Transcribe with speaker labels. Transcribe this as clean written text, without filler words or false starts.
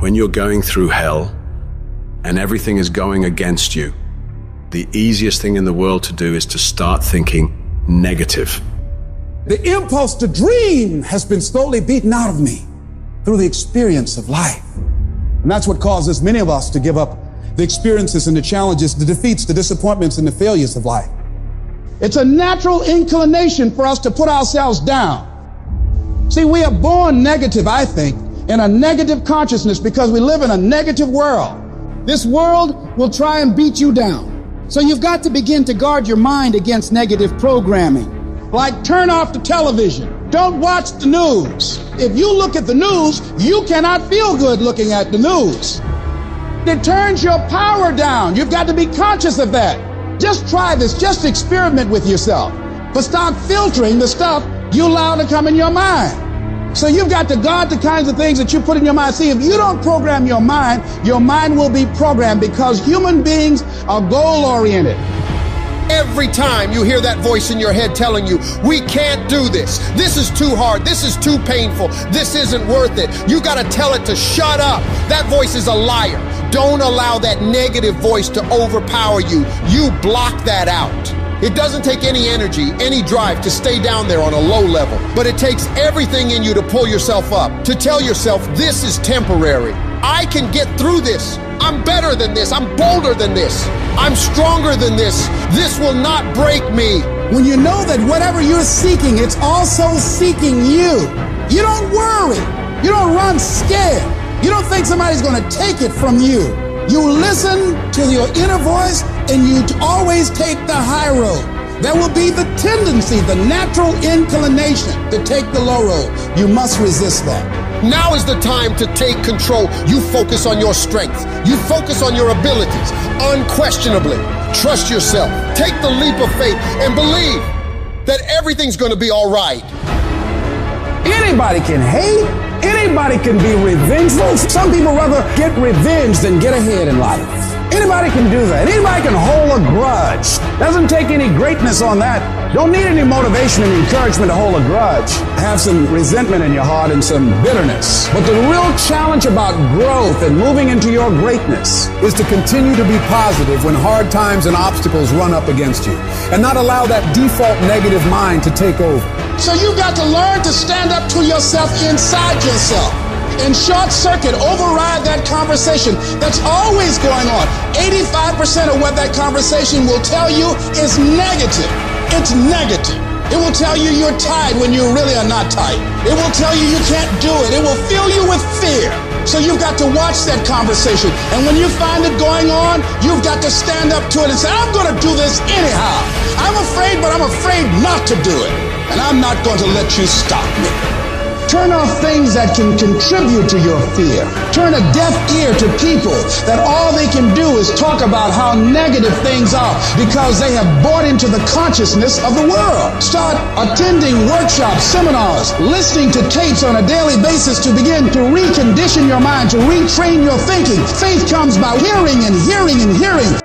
Speaker 1: When you're going through hell and everything is going against you, the easiest thing in the world to do is to start thinking negative.
Speaker 2: The impulse to dream has been slowly beaten out of me through the experience of life. And that's what causes many of us to give up the experiences and the challenges, the defeats, the disappointments, and the failures of life. It's a natural inclination for us to put ourselves down. See, we are born negative, I think, in a negative consciousness because we live in a negative world. This world will try and beat you down. So you've got to begin to guard your mind against negative programming. Like turn off the television. Don't watch the news. If you look at the news, you cannot feel good looking at the news. It turns your power down. You've got to be conscious of that. Just try this. Just experiment with yourself. But start filtering the stuff you allow to come in your mind. So you've got to guard the kinds of things that you put in your mind. See, if you don't program your mind will be programmed because human beings are goal-oriented.
Speaker 3: Every time you hear that voice in your head telling you, we can't do this, this is too hard, this is too painful, this isn't worth it, you gotta tell it to shut up. That voice is a liar. Don't allow that negative voice to overpower you. You block that out. It doesn't take any energy, any drive to stay down there on a low level, but it takes everything in you to pull yourself up, to tell yourself this is temporary. I can get through this. I'm better than this. I'm bolder than this. I'm stronger than this. This will not break me.
Speaker 2: When you know that whatever you're seeking, it's also seeking you. You don't worry. You don't run scared. You don't think somebody's going to take it from you. You listen to your inner voice and you always take the high road. There will be the tendency, the natural inclination to take the low road. You must resist that.
Speaker 3: Now is the time to take control. You focus on your strength. You focus on your abilities. Unquestionably, trust yourself. Take the leap of faith and believe that everything's going to be all right.
Speaker 2: Anybody can hate. Anybody can be revengeful. Some people rather get revenge than get ahead in life. Anybody can do that. Anybody can hold a grudge. Doesn't take any greatness on that. Don't need any motivation and encouragement to hold a grudge. Have some resentment in your heart and some bitterness. But the real challenge about growth and moving into your greatness is to continue to be positive when hard times and obstacles run up against you and not allow that default negative mind to take over. So you've got to learn to stand up to yourself inside yourself and short circuit, override that conversation that's always going on. 85% of what that conversation will tell you is negative. It's negative. It will tell you you're tired when you really are not tired. It will tell you you can't do it. It will fill you with fear. So you've got to watch that conversation. And when you find it going on, you've got to stand up to it and say, I'm going to do this anyhow. I'm afraid, but I'm afraid not to do it. And I'm not going to let you stop me. Turn off things that can contribute to your fear. Turn a deaf ear to people that all they can do is talk about how negative things are because they have bought into the consciousness of the world. Start attending workshops, seminars, listening to tapes on a daily basis to begin to recondition your mind, to retrain your thinking. Faith comes by hearing and hearing and hearing.